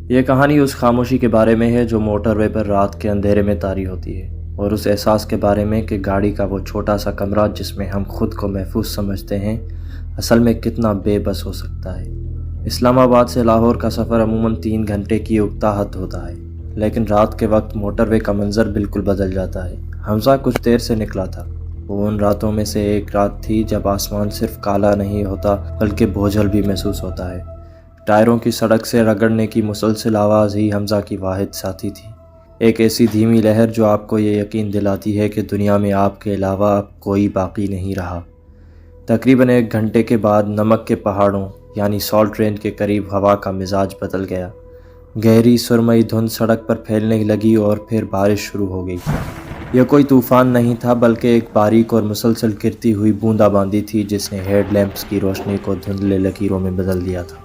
یہ کہانی اس خاموشی کے بارے میں ہے جو موٹر وے پر رات کے اندھیرے میں طاری ہوتی ہے، اور اس احساس کے بارے میں کہ گاڑی کا وہ چھوٹا سا کمرہ جس میں ہم خود کو محفوظ سمجھتے ہیں اصل میں کتنا بے بس ہو سکتا ہے۔ اسلام آباد سے لاہور کا سفر عموماً 3 گھنٹے کی اکتاحت ہوتا ہے، لیکن رات کے وقت موٹر وے کا منظر بالکل بدل جاتا ہے۔ حمزہ کچھ دیر سے نکلا تھا۔ وہ ان راتوں میں سے ایک رات تھی جب آسمان صرف کالا نہیں ہوتا بلکہ بوجھل بھی محسوس ہوتا ہے۔ ٹائروں کی سڑک سے رگڑنے کی مسلسل آواز ہی حمزہ کی واحد ساتھی تھی، ایک ایسی دھیمی لہر جو آپ کو یہ یقین دلاتی ہے کہ دنیا میں آپ کے علاوہ اب کوئی باقی نہیں رہا۔ تقریباً 1 گھنٹے کے بعد نمک کے پہاڑوں یعنی سالٹ رین کے قریب ہوا کا مزاج بدل گیا۔ گہری سرمئی دھند سڑک پر پھیلنے لگی اور پھر بارش شروع ہو گئی۔ یہ کوئی طوفان نہیں تھا بلکہ ایک باریک اور مسلسل گرتی ہوئی بوندا باندی تھی جس نے ہیڈ لیمپس کی روشنی کو دھندلے لکیروں میں بدل دیا تھا۔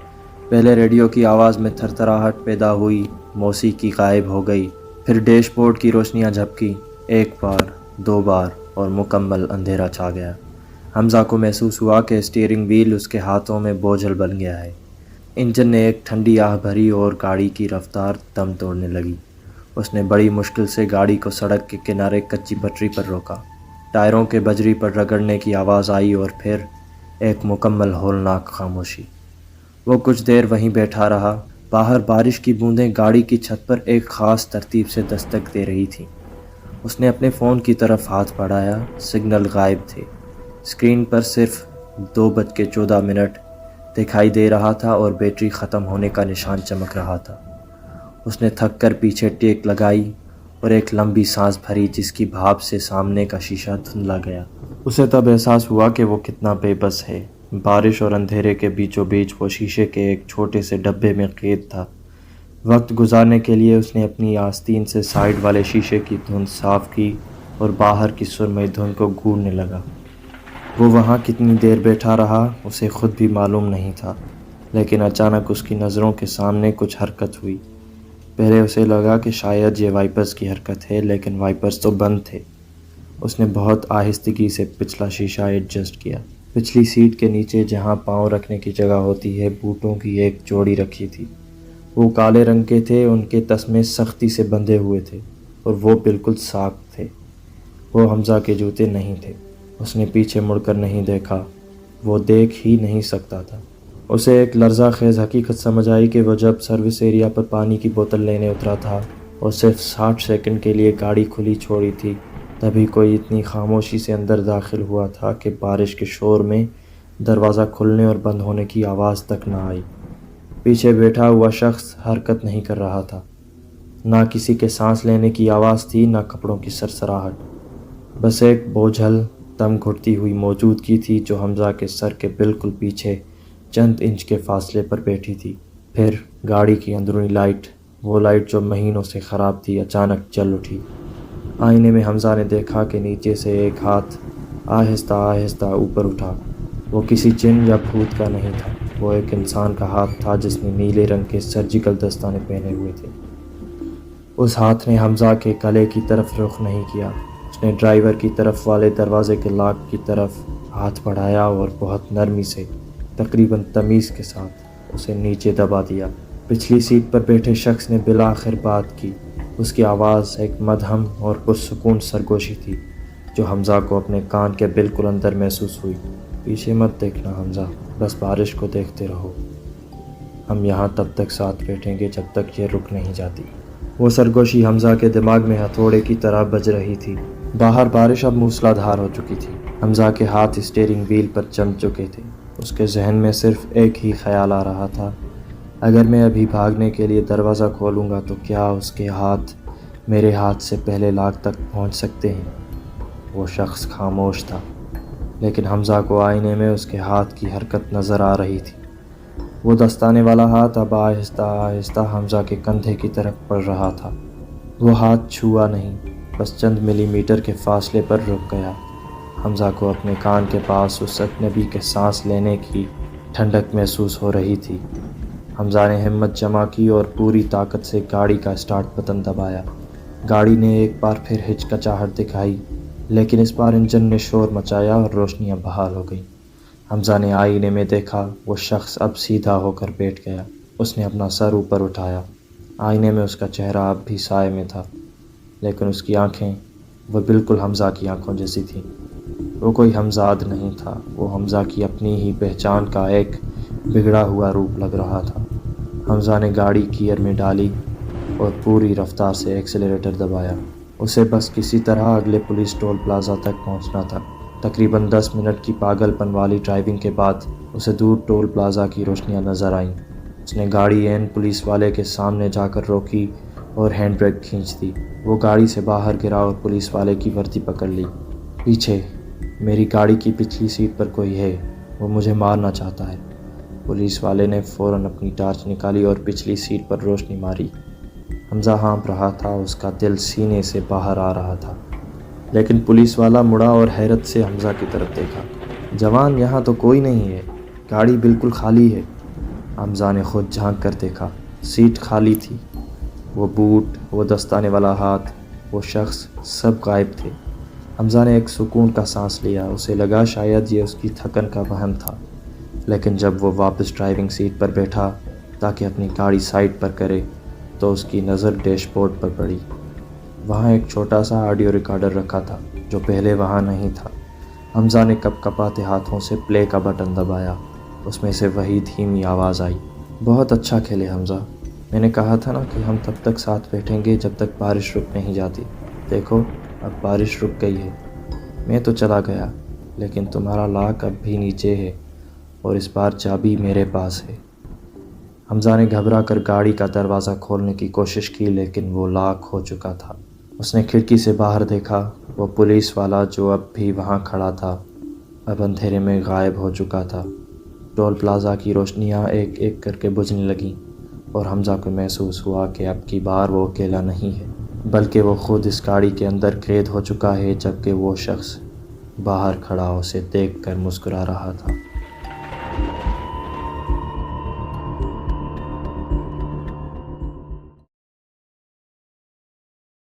پہلے ریڈیو کی آواز میں تھر تھراہٹ پیدا ہوئی، موسیقی غائب ہو گئی، پھر ڈیش بورڈ کی روشنیاں جھپکی، 1 بار، 2 بار اور مکمل اندھیرا چھا گیا۔ حمزہ کو محسوس ہوا کہ اسٹیئرنگ وہیل اس کے ہاتھوں میں بوجھل بن گیا ہے۔ انجن نے ایک ٹھنڈی آہ بھری اور گاڑی کی رفتار دم توڑنے لگی۔ اس نے بڑی مشکل سے گاڑی کو سڑک کے کنارے کچی پٹری پر روکا۔ ٹائروں کے بجری پر رگڑنے کی آواز آئی اور پھر ایک مکمل ہولناک خاموشی۔ وہ کچھ دیر وہیں بیٹھا رہا۔ باہر بارش کی بوندیں گاڑی کی چھت پر ایک خاص ترتیب سے دستک دے رہی تھیں۔ اس نے اپنے فون کی طرف ہاتھ بڑھایا، سگنل غائب تھے۔ اسکرین پر صرف 2:14 دکھائی دے رہا تھا اور بیٹری ختم ہونے کا نشان چمک رہا تھا۔ اس نے تھک کر پیچھے ٹیک لگائی اور ایک لمبی سانس بھری جس کی بھاپ سے سامنے کا شیشہ دھندلا گیا۔ اسے تب احساس ہوا کہ وہ کتنا بے بس ہے۔ بارش اور اندھیرے کے بیچوں بیچ وہ شیشے کے ایک چھوٹے سے ڈبے میں قید تھا۔ وقت گزارنے کے لیے اس نے اپنی آستین سے سائیڈ والے شیشے کی دھند صاف کی اور باہر کی سرمئی دھند کو گھورنے لگا۔ وہ وہاں کتنی دیر بیٹھا رہا اسے خود بھی معلوم نہیں تھا، لیکن اچانک اس کی نظروں کے سامنے کچھ حرکت ہوئی۔ پہلے اسے لگا کہ شاید یہ وائپرز کی حرکت ہے، لیکن وائپرز تو بند تھے۔ اس نے بہت آہستگی سے پچھلا شیشہ ایڈجسٹ کیا۔ پچھلی سیٹ کے نیچے جہاں پاؤں رکھنے کی جگہ ہوتی ہے بوٹوں کی ایک جوڑی رکھی تھی۔ وہ کالے رنگ کے تھے، ان کے تسمے سختی سے بندھے ہوئے تھے اور وہ بالکل صاف تھے۔ وہ حمزہ کے جوتے نہیں تھے۔ اس نے پیچھے مڑ کر نہیں دیکھا، وہ دیکھ ہی نہیں سکتا تھا۔ اسے ایک لرزہ خیز حقیقت سمجھ آئی کہ وہ جب سروس ایریا پر پانی کی بوتل لینے اترا تھا اور صرف 60 سیکنڈ کے لیے گاڑی کھلی چھوڑی تھی، تبھی کوئی اتنی خاموشی سے اندر داخل ہوا تھا کہ بارش کے شور میں دروازہ کھلنے اور بند ہونے کی آواز تک نہ آئی۔ پیچھے بیٹھا ہوا شخص حرکت نہیں کر رہا تھا۔ نہ کسی کے سانس لینے کی آواز تھی، نہ کپڑوں کی سرسراہٹ۔ بس ایک بوجھل دم گھٹتی ہوئی موجودگی تھی جو حمزہ کے سر کے بالکل پیچھے چند انچ کے فاصلے پر بیٹھی تھی۔ پھر گاڑی کی اندرونی لائٹ، وہ لائٹ جو مہینوں سے خراب تھی، اچانک جل اٹھی۔ آئینے میں حمزہ نے دیکھا کہ نیچے سے ایک ہاتھ آہستہ آہستہ اوپر اٹھا۔ وہ کسی جن یا بھوت کا نہیں تھا، وہ ایک انسان کا ہاتھ تھا جس نے نیلے رنگ کے سرجیکل دستانے پہنے ہوئے تھے۔ اس ہاتھ نے حمزہ کے گلے کی طرف رخ نہیں کیا۔ اس نے ڈرائیور کی طرف والے دروازے کے لاک کی طرف ہاتھ بڑھایا اور بہت نرمی سے، تقریباً تمیز کے ساتھ اسے نیچے دبا دیا۔ پچھلی سیٹ پر بیٹھے شخص نے بالآخر بات کی۔ اس کی آواز ایک مدھم اور پرسکون سرگوشی تھی جو حمزہ کو اپنے کان کے بالکل اندر محسوس ہوئی۔ پیچھے مت دیکھنا حمزہ، بس بارش کو دیکھتے رہو۔ ہم یہاں تب تک ساتھ بیٹھیں گے جب تک یہ رک نہیں جاتی۔ وہ سرگوشی حمزہ کے دماغ میں ہتھوڑے کی طرح بج رہی تھی۔ باہر بارش اب موسلا دھار ہو چکی تھی۔ حمزہ کے ہاتھ اسٹیئرنگ وہیل پر جم چکے تھے۔ اس کے ذہن میں صرف ایک ہی خیال آ رہا تھا، اگر میں ابھی بھاگنے کے لیے دروازہ کھولوں گا تو کیا اس کے ہاتھ میرے ہاتھ سے پہلے لاک تک پہنچ سکتے ہیں؟ وہ شخص خاموش تھا، لیکن حمزہ کو آئینے میں اس کے ہاتھ کی حرکت نظر آ رہی تھی۔ وہ دستانے والا ہاتھ اب آہستہ آہستہ حمزہ کے کندھے کی طرف بڑھ رہا تھا۔ وہ ہاتھ چھوا نہیں، بس چند ملی میٹر کے فاصلے پر رک گیا۔ حمزہ کو اپنے کان کے پاس اس اجنبی کے سانس لینے کی ٹھنڈک محسوس ہو رہی تھی۔ حمزہ نے ہمت جمع کی اور پوری طاقت سے گاڑی کا اسٹارٹ بٹن دبایا۔ گاڑی نے ایک بار پھر ہچکچاہٹ دکھائی، لیکن اس بار انجن نے شور مچایا اور روشنیاں بحال ہو گئیں۔ حمزہ نے آئینے میں دیکھا، وہ شخص اب سیدھا ہو کر بیٹھ گیا۔ اس نے اپنا سر اوپر اٹھایا۔ آئینے میں اس کا چہرہ اب بھی سائے میں تھا، لیکن اس کی آنکھیں وہ بالکل حمزہ کی آنکھوں جیسی تھیں۔ وہ کوئی حمزاد نہیں تھا، وہ حمزہ کی اپنی ہی پہچان کا ایک بگڑا ہوا روپ لگ رہا تھا۔ حمزہ نے گاڑی گیئر میں ڈالی اور پوری رفتار سے ایکسیلریٹر دبایا۔ اسے بس کسی طرح اگلے پولیس ٹول پلازا تک پہنچنا تھا۔ تقریباً 10 منٹ کی پاگل پن والی ڈرائیونگ کے بعد اسے دور ٹول پلازا کی روشنیاں نظر آئیں۔ اس نے گاڑی عین پولیس والے کے سامنے جا کر روکی اور ہینڈ بریک کھینچ دی۔ وہ گاڑی سے باہر گرا اور پولیس والے کی وردی پکڑ لی۔ پیچھے میری گاڑی کی پچھلی سیٹ پر کوئی ہے، وہ مجھے مارنا چاہتا ہے۔ پولیس والے نے فوراً اپنی ٹارچ نکالی اور پچھلی سیٹ پر روشنی ماری۔ حمزہ ہانپ رہا تھا، اس کا دل سینے سے باہر آ رہا تھا، لیکن پولیس والا مڑا اور حیرت سے حمزہ کی طرف دیکھا۔ جوان، یہاں تو کوئی نہیں ہے، گاڑی بالکل خالی ہے۔ حمزہ نے خود جھانک کر دیکھا، سیٹ خالی تھی۔ وہ بوٹ، وہ دستانے والا ہاتھ، وہ شخص، سب غائب تھے۔ حمزہ نے ایک سکون کا سانس لیا۔ اسے لگا شاید یہ اس کی تھکن کا وہم تھا، لیکن جب وہ واپس ڈرائیونگ سیٹ پر بیٹھا تاکہ اپنی گاڑی سائڈ پر کرے تو اس کی نظر ڈیش بورڈ پر پڑی۔ وہاں ایک چھوٹا سا آڈیو ریکارڈر رکھا تھا جو پہلے وہاں نہیں تھا۔ حمزہ نے کپ کپاتے ہاتھوں سے پلے کا بٹن دبایا۔ اس میں سے وہی دھیمی آواز آئی، بہت اچھا کھیلے حمزہ، میں نے کہا تھا نا کہ ہم تب تک ساتھ بیٹھیں گے جب تک بارش رک نہیں جاتی۔ دیکھو اب بارش رک گئی ہے، میں تو چلا گیا، لیکن تمہارا لاک اب بھی نیچے ہے اور اس بار چابی میرے پاس ہے۔ حمزہ نے گھبرا کر گاڑی کا دروازہ کھولنے کی کوشش کی، لیکن وہ لاک ہو چکا تھا۔ اس نے کھڑکی سے باہر دیکھا، وہ پولیس والا جو اب بھی وہاں کھڑا تھا اب اندھیرے میں غائب ہو چکا تھا۔ ٹول پلازا کی روشنیاں ایک ایک کر کے بجھنے لگیں اور حمزہ کو محسوس ہوا کہ اب کی بار وہ اکیلا نہیں ہے، بلکہ وہ خود اس گاڑی کے اندر قید ہو چکا ہے، جبکہ وہ شخص باہر کھڑا اسے دیکھ کر مسکرا رہا تھا۔